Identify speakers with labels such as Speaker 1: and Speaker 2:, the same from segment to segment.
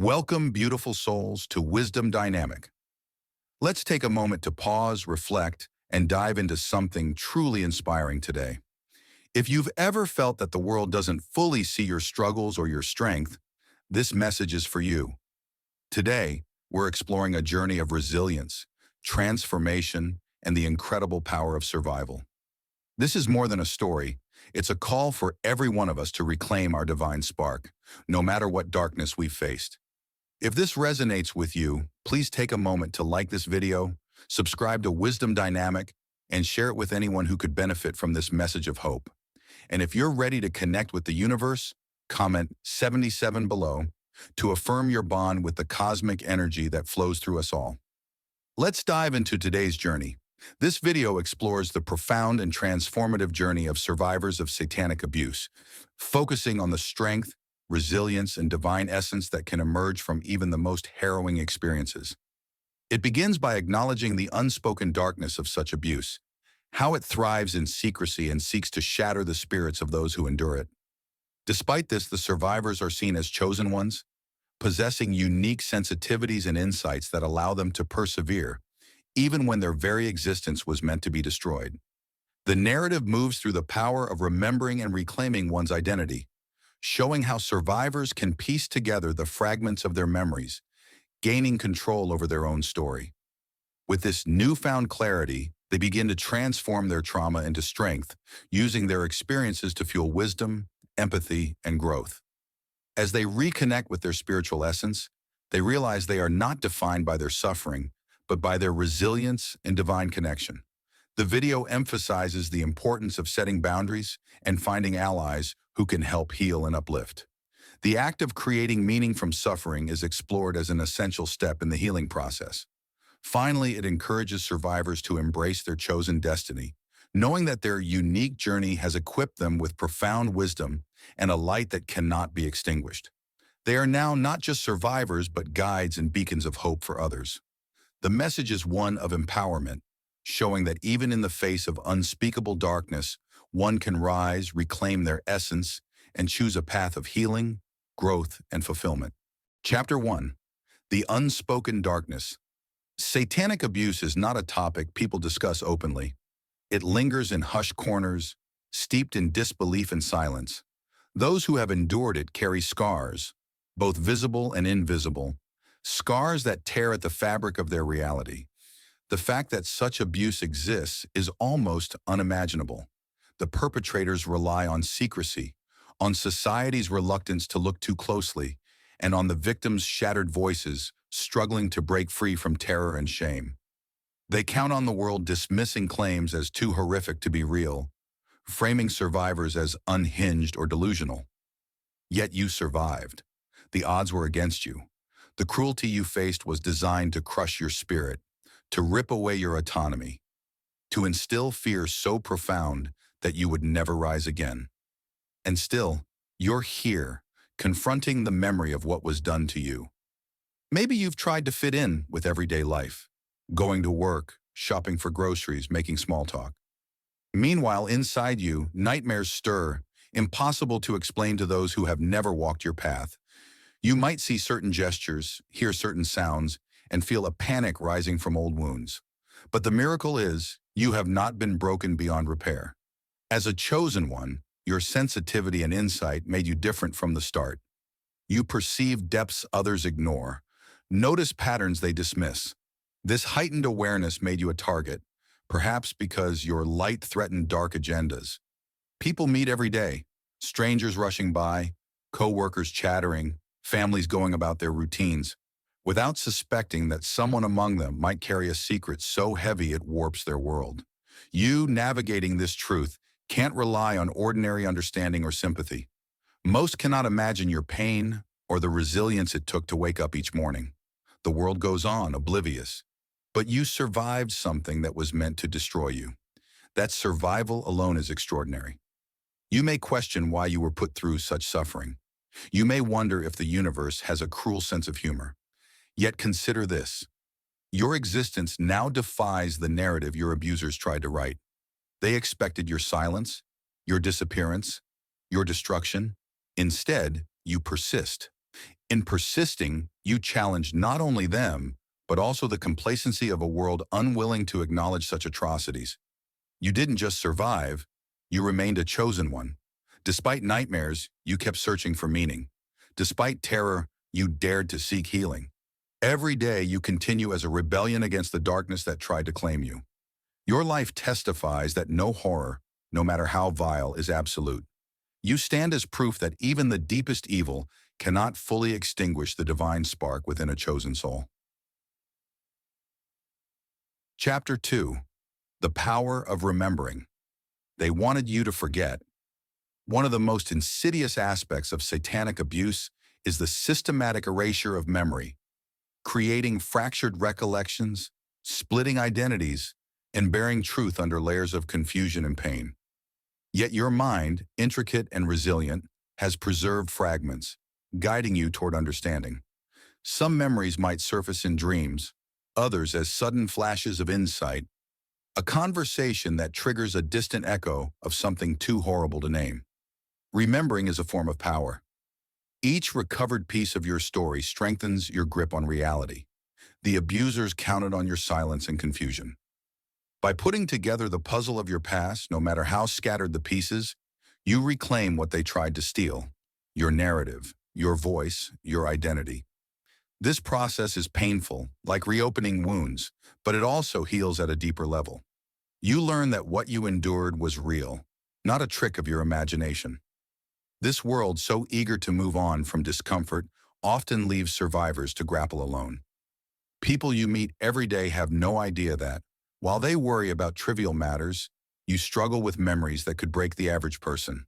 Speaker 1: Welcome, beautiful souls, to Wisdom Dynamic. Let's take a moment to pause, reflect, and dive into something truly inspiring today. If you've ever felt that the world doesn't fully see your struggles or your strength, this message is for you. Today, we're exploring a journey of resilience, transformation, and the incredible power of survival. This is more than a story. It's a call for every one of us to reclaim our divine spark, no matter what darkness we've faced. If this resonates with you, please take a moment to like this video, subscribe to Wisdom Dynamic, and share it with anyone who could benefit from this message of hope. And if you're ready to connect with the universe, comment 77 below to affirm your bond with the cosmic energy that flows through us all. Let's dive into today's journey. This video explores the profound and transformative journey of survivors of satanic abuse, focusing on the strength, resilience, and divine essence that can emerge from even the most harrowing experiences. It begins by acknowledging the unspoken darkness of such abuse, how it thrives in secrecy and seeks to shatter the spirits of those who endure it. Despite this, the survivors are seen as chosen ones, possessing unique sensitivities and insights that allow them to persevere, even when their very existence was meant to be destroyed. The narrative moves through the power of remembering and reclaiming one's identity, showing how survivors can piece together the fragments of their memories, gaining control over their own story. With this newfound clarity, they begin to transform their trauma into strength, using their experiences to fuel wisdom, empathy, and growth. As they reconnect with their spiritual essence, they realize they are not defined by their suffering, but by their resilience and divine connection. The video emphasizes the importance of setting boundaries and finding allies who can help heal and uplift. The act of creating meaning from suffering is explored as an essential step in the healing process. Finally, it encourages survivors to embrace their chosen destiny, knowing that their unique journey has equipped them with profound wisdom and a light that cannot be extinguished. They are now not just survivors, but guides and beacons of hope for others. The message is one of empowerment, showing that even in the face of unspeakable darkness, one can rise, reclaim their essence, and choose a path of healing, growth, and fulfillment. Chapter 1. The Unspoken Darkness. Satanic abuse is not a topic people discuss openly. It lingers in hushed corners, steeped in disbelief and silence. Those who have endured it carry scars, both visible and invisible, scars that tear at the fabric of their reality. The fact that such abuse exists is almost unimaginable. The perpetrators rely on secrecy, on society's reluctance to look too closely, and on the victims' shattered voices struggling to break free from terror and shame. They count on the world dismissing claims as too horrific to be real, framing survivors as unhinged or delusional. Yet you survived. The odds were against you. The cruelty you faced was designed to crush your spirit, to rip away your autonomy, to instill fear so profound that you would never rise again. And still, you're here, confronting the memory of what was done to you. Maybe you've tried to fit in with everyday life, going to work, shopping for groceries, making small talk. Meanwhile, inside you, nightmares stir, impossible to explain to those who have never walked your path. You might see certain gestures, hear certain sounds, and feel a panic rising from old wounds. But the miracle is, you have not been broken beyond repair. As a chosen one, your sensitivity and insight made you different from the start. You perceive depths others ignore, notice patterns they dismiss. This heightened awareness made you a target, perhaps because your light threatened dark agendas. People meet every day, strangers rushing by, co-workers chattering, families going about their routines, without suspecting that someone among them might carry a secret so heavy it warps their world. You, navigating this truth, can't rely on ordinary understanding or sympathy. Most cannot imagine your pain or the resilience it took to wake up each morning. The world goes on, oblivious. But you survived something that was meant to destroy you. That survival alone is extraordinary. You may question why you were put through such suffering. You may wonder if the universe has a cruel sense of humor. Yet consider this. Your existence now defies the narrative your abusers tried to write. They expected your silence, your disappearance, your destruction. Instead, you persist. In persisting, you challenged not only them, but also the complacency of a world unwilling to acknowledge such atrocities. You didn't just survive, you remained a chosen one. Despite nightmares, you kept searching for meaning. Despite terror, you dared to seek healing. Every day you continue as a rebellion against the darkness that tried to claim you. Your life testifies that no horror, no matter how vile, is absolute. You stand as proof that even the deepest evil cannot fully extinguish the divine spark within a chosen soul. Chapter 2. The Power of Remembering. They wanted you to forget. One of the most insidious aspects of satanic abuse is the systematic erasure of memory, creating fractured recollections, splitting identities, and bearing truth under layers of confusion and pain. Yet your mind, intricate and resilient, has preserved fragments, guiding you toward understanding. Some memories might surface in dreams, others as sudden flashes of insight, a conversation that triggers a distant echo of something too horrible to name. Remembering is a form of power. Each recovered piece of your story strengthens your grip on reality. The abusers counted on your silence and confusion. By putting together the puzzle of your past, no matter how scattered the pieces, you reclaim what they tried to steal: your narrative, your voice, your identity. This process is painful, like reopening wounds, but it also heals at a deeper level. You learn that what you endured was real, not a trick of your imagination. This world, so eager to move on from discomfort, often leaves survivors to grapple alone. People you meet every day have no idea that, while they worry about trivial matters, you struggle with memories that could break the average person.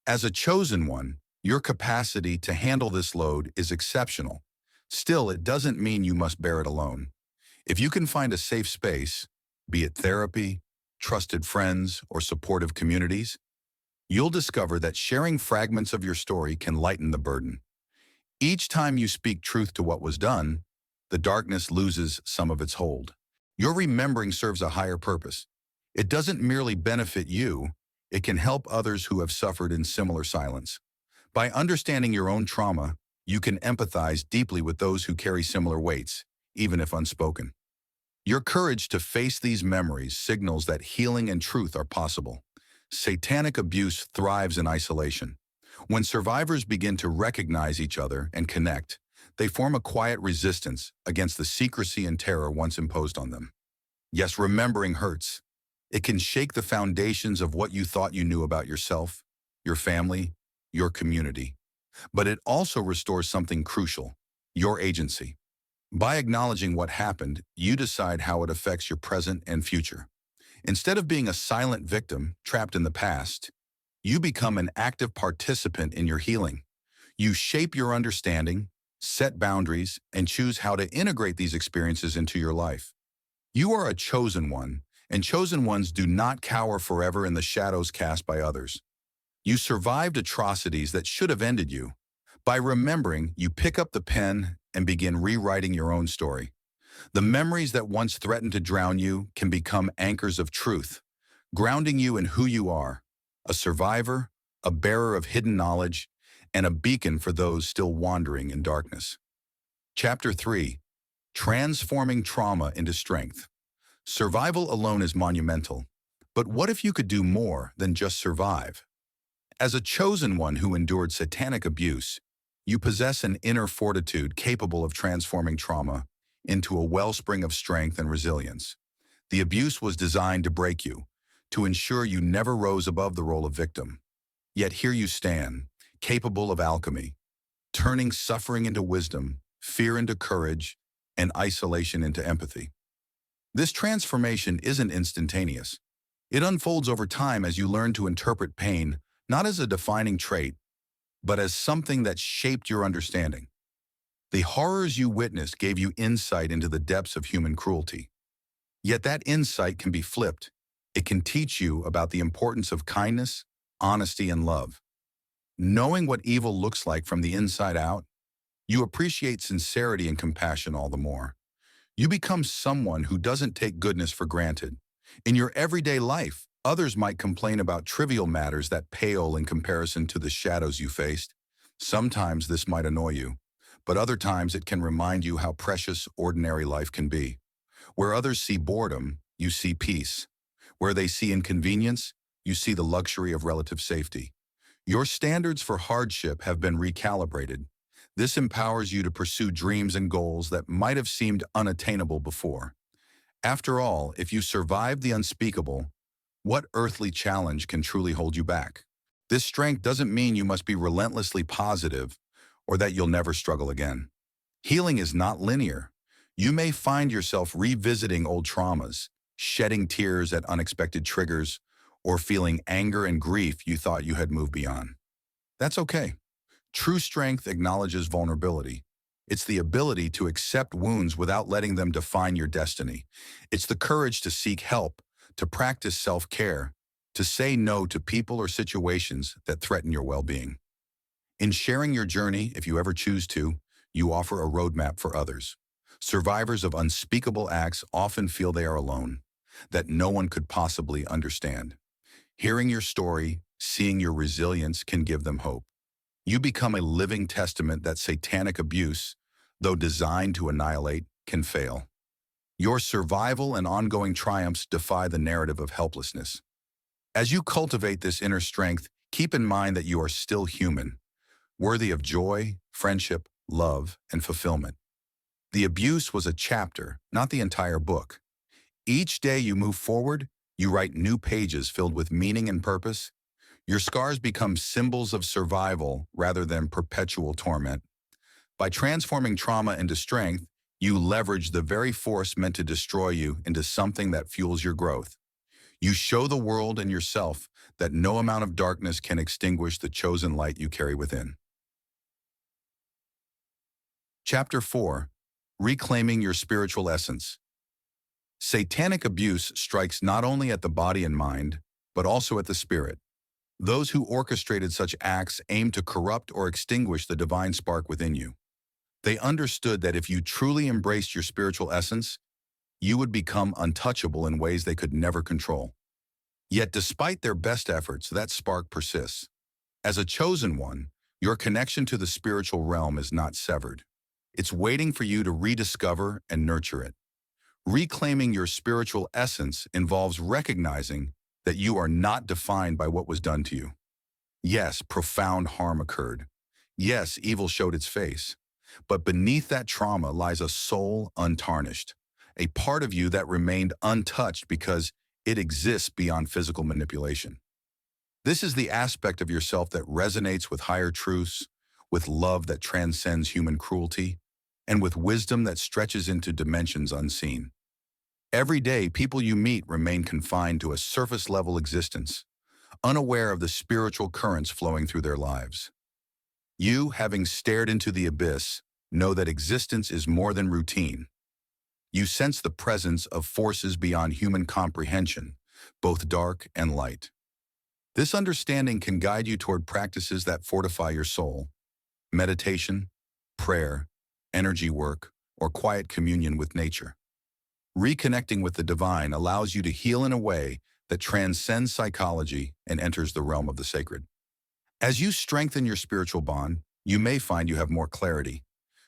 Speaker 1: As a chosen one, your capacity to handle this load is exceptional. Still, it doesn't mean you must bear it alone. If you can find a safe space, be it therapy, trusted friends, or supportive communities, you'll discover that sharing fragments of your story can lighten the burden. Each time you speak truth to what was done, the darkness loses some of its hold. Your remembering serves a higher purpose. It doesn't merely benefit you, it can help others who have suffered in similar silence. By understanding your own trauma, you can empathize deeply with those who carry similar weights, even if unspoken. Your courage to face these memories signals that healing and truth are possible. Satanic abuse thrives in isolation. When survivors begin to recognize each other and connect, they form a quiet resistance against the secrecy and terror once imposed on them. Yes, remembering hurts. It can shake the foundations of what you thought you knew about yourself, your family, your community. But it also restores something crucial: your agency. By acknowledging what happened, you decide how it affects your present and future. Instead of being a silent victim trapped in the past, you become an active participant in your healing. You shape your understanding, set boundaries, and choose how to integrate these experiences into your life. You are a chosen one, and chosen ones do not cower forever in the shadows cast by others. You survived atrocities that should have ended you. By remembering, you pick up the pen and begin rewriting your own story. The memories that once threatened to drown you can become anchors of truth, grounding you in who you are: a survivor, a bearer of hidden knowledge, and a beacon for those still wandering in darkness. Chapter 3. Transforming Trauma into Strength. Survival alone is monumental, but what if you could do more than just survive? As a chosen one who endured satanic abuse, you possess an inner fortitude capable of transforming trauma into a wellspring of strength and resilience. The abuse was designed to break you, to ensure you never rose above the role of victim. Yet here you stand, capable of alchemy, turning suffering into wisdom, fear into courage, and isolation into empathy. This transformation isn't instantaneous. It unfolds over time as you learn to interpret pain not as a defining trait, but as something that shaped your understanding. The horrors you witnessed gave you insight into the depths of human cruelty. Yet that insight can be flipped. It can teach you about the importance of kindness, honesty, and love. Knowing what evil looks like from the inside out, you appreciate sincerity and compassion all the more. You become someone who doesn't take goodness for granted. In your everyday life, others might complain about trivial matters that pale in comparison to the shadows you faced. Sometimes this might annoy you. but other times it can remind you how precious ordinary life can be. Where others see boredom, you see peace. Where they see inconvenience, you see the luxury of relative safety. Your standards for hardship have been recalibrated. This empowers you to pursue dreams and goals that might have seemed unattainable before. After all, if you survive the unspeakable, what earthly challenge can truly hold you back? This strength doesn't mean you must be relentlessly positive or that you'll never struggle again. Healing is not linear. You may find yourself revisiting old traumas, shedding tears at unexpected triggers, or feeling anger and grief you thought you had moved beyond. That's okay. True strength acknowledges vulnerability. It's the ability to accept wounds without letting them define your destiny. It's the courage to seek help, to practice self-care, to say no to people or situations that threaten your well-being. In sharing your journey, if you ever choose to, you offer a roadmap for others. Survivors of unspeakable acts often feel they are alone, that no one could possibly understand. Hearing your story, seeing your resilience can give them hope. You become a living testament that satanic abuse, though designed to annihilate, can fail. Your survival and ongoing triumphs defy the narrative of helplessness. As you cultivate this inner strength, keep in mind that you are still human, worthy of joy, friendship, love, and fulfillment. The abuse was a chapter, not the entire book. Each day you move forward, you write new pages filled with meaning and purpose. Your scars become symbols of survival rather than perpetual torment. By transforming trauma into strength, you leverage the very force meant to destroy you into something that fuels your growth. You show the world and yourself that no amount of darkness can extinguish the chosen light you carry within. Chapter 4. Reclaiming your spiritual essence. Satanic abuse strikes not only at the body and mind, but also at the spirit. Those who orchestrated such acts aimed to corrupt or extinguish the divine spark within you. They understood that if you truly embraced your spiritual essence, you would become untouchable in ways they could never control. Yet despite their best efforts, that spark persists. As a chosen one, your connection to the spiritual realm is not severed. It's waiting for you to rediscover and nurture it. Reclaiming your spiritual essence involves recognizing that you are not defined by what was done to you. Yes, profound harm occurred. Yes, evil showed its face. But beneath that trauma lies a soul untarnished, a part of you that remained untouched because it exists beyond physical manipulation. This is the aspect of yourself that resonates with higher truths, with love that transcends human cruelty, and with wisdom that stretches into dimensions unseen. Every day, people you meet remain confined to a surface-level existence, unaware of the spiritual currents flowing through their lives. You, having stared into the abyss, know that existence is more than routine. You sense the presence of forces beyond human comprehension, both dark and light. This understanding can guide you toward practices that fortify your soul: meditation, prayer, energy work, or quiet communion with nature. Reconnecting with the divine allows you to heal in a way that transcends psychology and enters the realm of the sacred. As you strengthen your spiritual bond, you may find you have more clarity.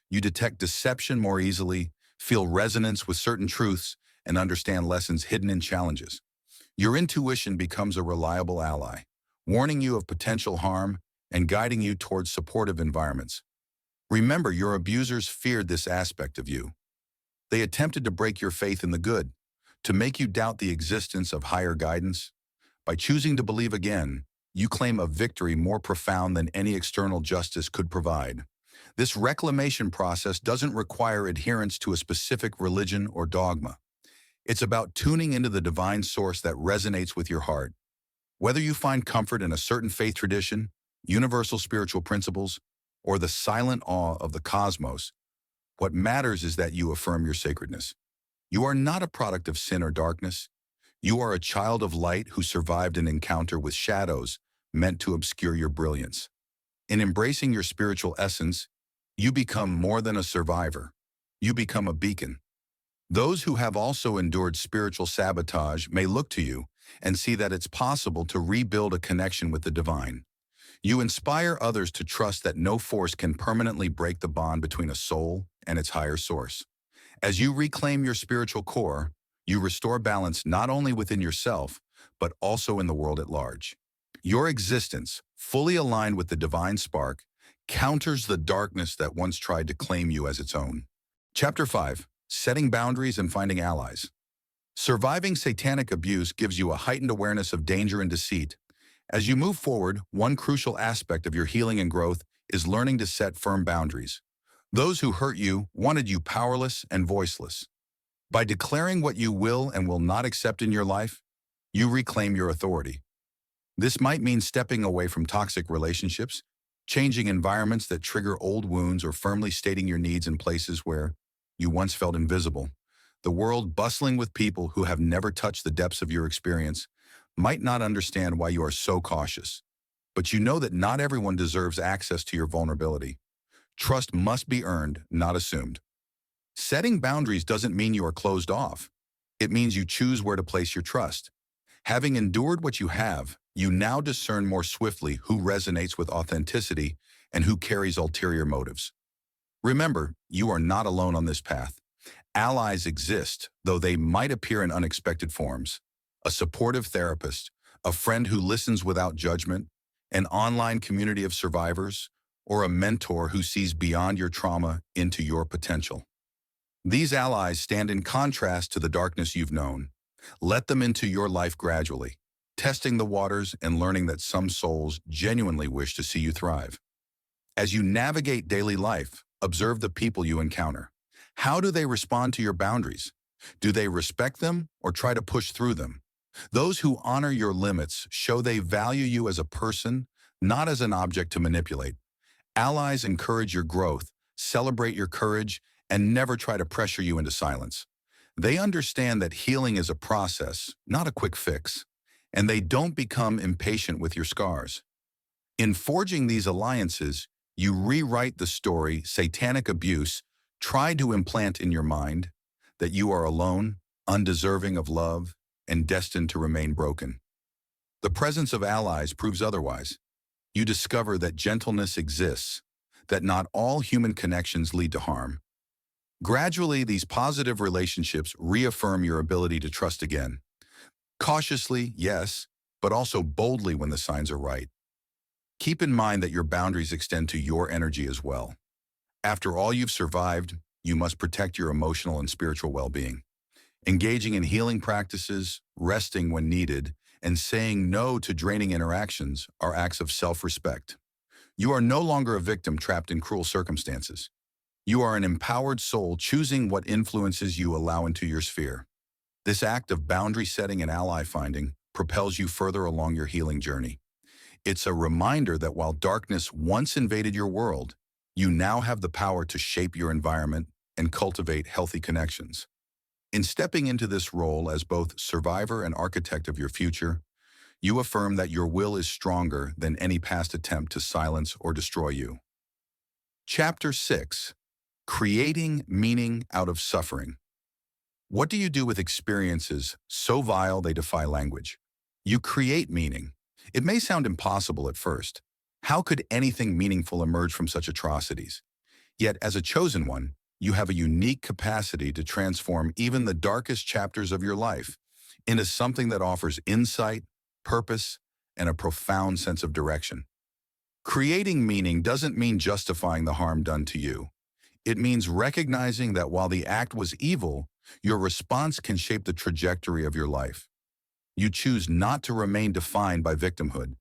Speaker 1: You detect deception more easily, feel resonance with certain truths, and understand lessons hidden in challenges. Your intuition becomes a reliable ally, warning you of potential harm and guiding you towards supportive environments. Remember, your abusers feared this aspect of you. They attempted to break your faith in the good, to make you doubt the existence of higher guidance. By choosing to believe again, you claim a victory more profound than any external justice could provide. This reclamation process doesn't require adherence to a specific religion or dogma. It's about tuning into the divine source that resonates with your heart. Whether you find comfort in a certain faith tradition, universal spiritual principles, or the silent awe of the cosmos, what matters is that you affirm your sacredness. You are not a product of sin or darkness. You are a child of light who survived an encounter with shadows meant to obscure your brilliance. In embracing your spiritual essence, you become more than a survivor. You become a beacon. Those who have also endured spiritual sabotage may look to you and see that it's possible to rebuild a connection with the divine. You inspire others to trust that no force can permanently break the bond between a soul and its higher source. As you reclaim your spiritual core, you restore balance not only within yourself, but also in the world at large. Your existence, fully aligned with the divine spark, counters the darkness that once tried to claim you as its own. Chapter 5. Setting Boundaries and Finding Allies. Surviving satanic abuse gives you a heightened awareness of danger and deceit. As you move forward, one crucial aspect of your healing and growth is learning to set firm boundaries. Those who hurt you wanted you powerless and voiceless. By declaring what you will and will not accept in your life, you reclaim your authority. This might mean stepping away from toxic relationships, changing environments that trigger old wounds, or firmly stating your needs in places where you once felt invisible. The world, bustling with people who have never touched the depths of your experience, might not understand why you are so cautious. But you know that not everyone deserves access to your vulnerability. Trust must be earned, not assumed. Setting boundaries doesn't mean you are closed off. It means you choose where to place your trust. Having endured what you have, you now discern more swiftly who resonates with authenticity and who carries ulterior motives. Remember, you are not alone on this path. Allies exist, though they might appear in unexpected forms. A supportive therapist, a friend who listens without judgment, an online community of survivors, or a mentor who sees beyond your trauma into your potential. These allies stand in contrast to the darkness you've known. Let them into your life gradually, testing the waters and learning that some souls genuinely wish to see you thrive. As you navigate daily life, observe the people you encounter. How do they respond to your boundaries? Do they respect them or try to push through them? Those who honor your limits show they value you as a person, not as an object to manipulate. Allies encourage your growth, celebrate your courage, and never try to pressure you into silence. They understand that healing is a process, not a quick fix, and they don't become impatient with your scars. In forging these alliances, you rewrite the story satanic abuse tried to implant in your mind, that you are alone, undeserving of love, and destined to remain broken. The presence of allies proves otherwise. You discover that gentleness exists, that not all human connections lead to harm. Gradually, these positive relationships reaffirm your ability to trust again. Cautiously, yes, but also boldly when the signs are right. Keep in mind that your boundaries extend to your energy as well. After all you've survived, you must protect your emotional and spiritual well-being. Engaging in healing practices, resting when needed, and saying no to draining interactions are acts of self-respect. You are no longer a victim trapped in cruel circumstances. You are an empowered soul choosing what influences you allow into your sphere. This act of boundary setting and ally finding propels you further along your healing journey. It's a reminder that while darkness once invaded your world, you now have the power to shape your environment and cultivate healthy connections. In stepping into this role as both survivor and architect of your future, you affirm that your will is stronger than any past attempt to silence or destroy you. Chapter 6. Creating Meaning Out of Suffering. What do you do with experiences so vile they defy language? You create meaning. It may sound impossible at first. How could anything meaningful emerge from such atrocities? Yet, as a chosen one, you have a unique capacity to transform even the darkest chapters of your life into something that offers insight, purpose, and a profound sense of direction. Creating meaning doesn't mean justifying the harm done to you. It means recognizing that while the act was evil, your response can shape the trajectory of your life. You choose not to remain defined by victimhood.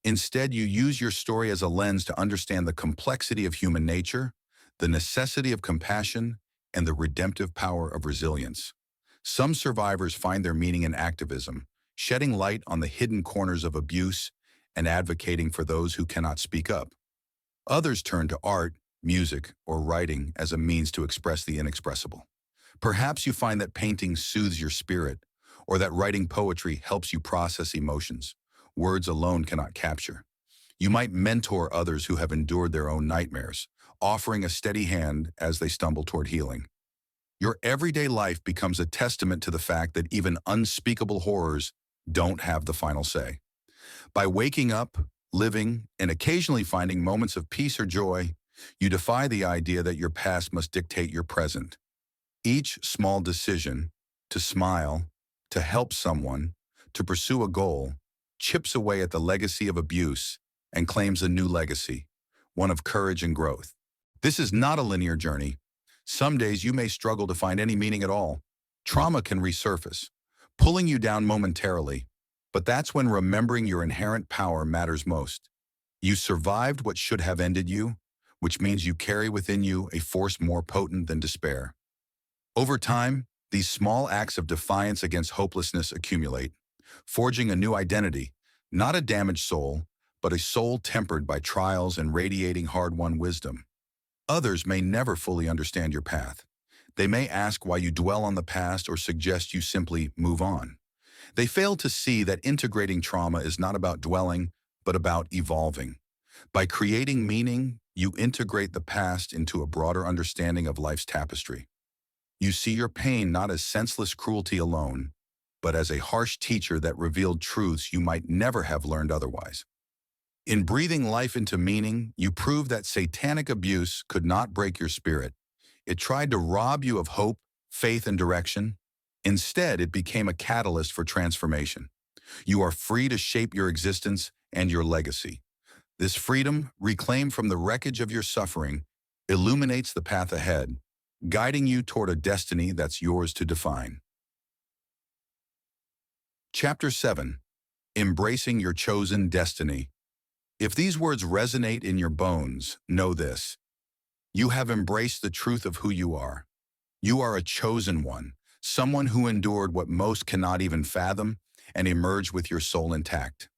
Speaker 1: Instead, you use your story as a lens to understand the complexity of human nature, the necessity of compassion, and the redemptive power of resilience. Some survivors find their meaning in activism, shedding light on the hidden corners of abuse and advocating for those who cannot speak up. Others turn to art, music, or writing as a means to express the inexpressible. Perhaps you find that painting soothes your spirit, or that writing poetry helps you process emotions words alone cannot capture. You might mentor others who have endured their own nightmares, offering a steady hand as they stumble toward healing. Your everyday life becomes a testament to the fact that even unspeakable horrors don't have the final say. By waking up, living, and occasionally finding moments of peace or joy, you defy the idea that your past must dictate your present. Each small decision, to smile, to help someone, to pursue a goal, chips away at the legacy of abuse and claims a new legacy, one of courage and growth. This is not a linear journey. Some days you may struggle to find any meaning at all. Trauma can resurface, pulling you down momentarily, but that's when remembering your inherent power matters most. You survived what should have ended you, which means you carry within you a force more potent than despair. Over time, these small acts of defiance against hopelessness accumulate, forging a new identity, not a damaged soul, but a soul tempered by trials and radiating hard-won wisdom. Others may never fully understand your path. They may ask why you dwell on the past or suggest you simply move on. They fail to see that integrating trauma is not about dwelling, but about evolving. By creating meaning, you integrate the past into a broader understanding of life's tapestry. You see your pain not as senseless cruelty alone, but as a harsh teacher that revealed truths you might never have learned otherwise. In breathing life into meaning, you prove that satanic abuse could not break your spirit. It tried to rob you of hope, faith, and direction. Instead, it became a catalyst for transformation. You are free to shape your existence and your legacy. This freedom, reclaimed from the wreckage of your suffering, illuminates the path ahead, guiding you toward a destiny that's yours to define. Chapter 7. Embracing Your Chosen Destiny. If these words resonate in your bones, know this. You have embraced the truth of who you are. You are a chosen one, someone who endured what most cannot even fathom and emerged with your soul intact.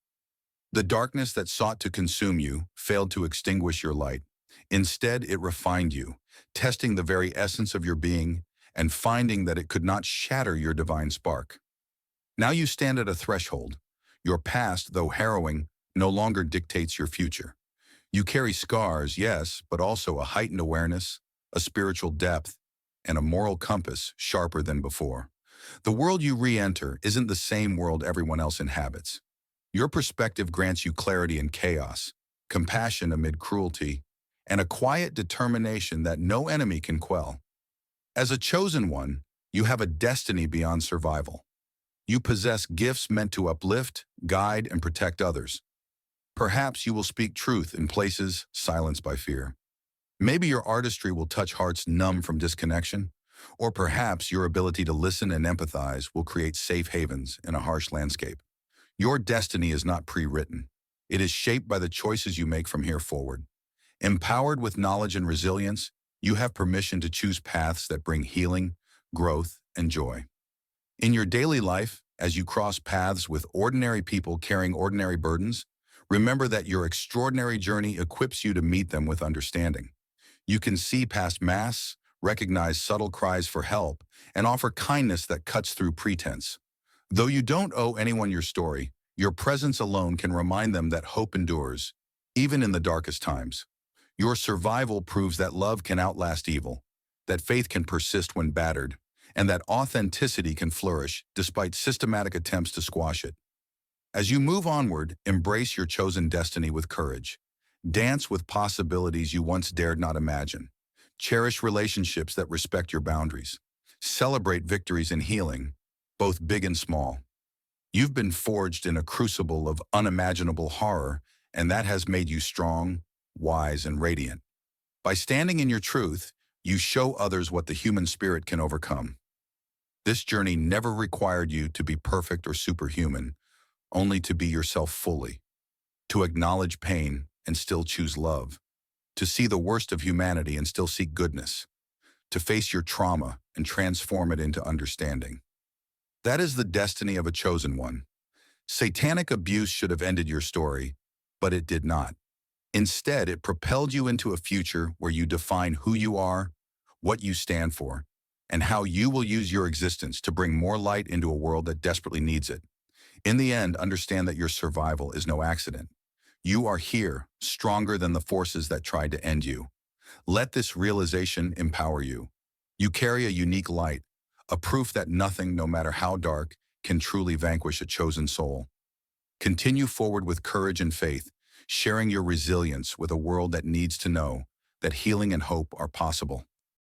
Speaker 1: The darkness that sought to consume you failed to extinguish your light. Instead, it refined you, testing the very essence of your being and finding that it could not shatter your divine spark. Now you stand at a threshold. Your past, though harrowing, no longer dictates your future. You carry scars, yes, but also a heightened awareness, a spiritual depth, and a moral compass sharper than before. The world you re-enter isn't the same world everyone else inhabits. Your perspective grants you clarity in chaos, compassion amid cruelty, and a quiet determination that no enemy can quell. As a chosen one, you have a destiny beyond survival. You possess gifts meant to uplift, guide, and protect others. Perhaps you will speak truth in places silenced by fear. Maybe your artistry will touch hearts numb from disconnection, or perhaps your ability to listen and empathize will create safe havens in a harsh landscape. Your destiny is not pre-written. It is shaped by the choices you make from here forward. Empowered with knowledge and resilience, you have permission to choose paths that bring healing, growth, and joy. In your daily life, as you cross paths with ordinary people carrying ordinary burdens, remember that your extraordinary journey equips you to meet them with understanding. You can see past masks, recognize subtle cries for help, and offer kindness that cuts through pretense. Though you don't owe anyone your story, your presence alone can remind them that hope endures, even in the darkest times. Your survival proves that love can outlast evil, that faith can persist when battered, and that authenticity can flourish despite systematic attempts to squash it. As you move onward, embrace your chosen destiny with courage. Dance with possibilities you once dared not imagine. Cherish relationships that respect your boundaries. Celebrate victories in healing, both big and small. You've been forged in a crucible of unimaginable horror, and that has made you strong, wise, and radiant. By standing in your truth, you show others what the human spirit can overcome. This journey never required you to be perfect or superhuman, only to be yourself fully, to acknowledge pain and still choose love, to see the worst of humanity and still seek goodness, to face your trauma and transform it into understanding. That is the destiny of a chosen one. Satanic abuse should have ended your story, but it did not. Instead, it propelled you into a future where you define who you are, what you stand for, and how you will use your existence to bring more light into a world that desperately needs it. In the end, understand that your survival is no accident. You are here, stronger than the forces that tried to end you. Let this realization empower you. You carry a unique light, a proof that nothing, no matter how dark, can truly vanquish a chosen soul. Continue forward with courage and faith, sharing your resilience with a world that needs to know that healing and hope are possible.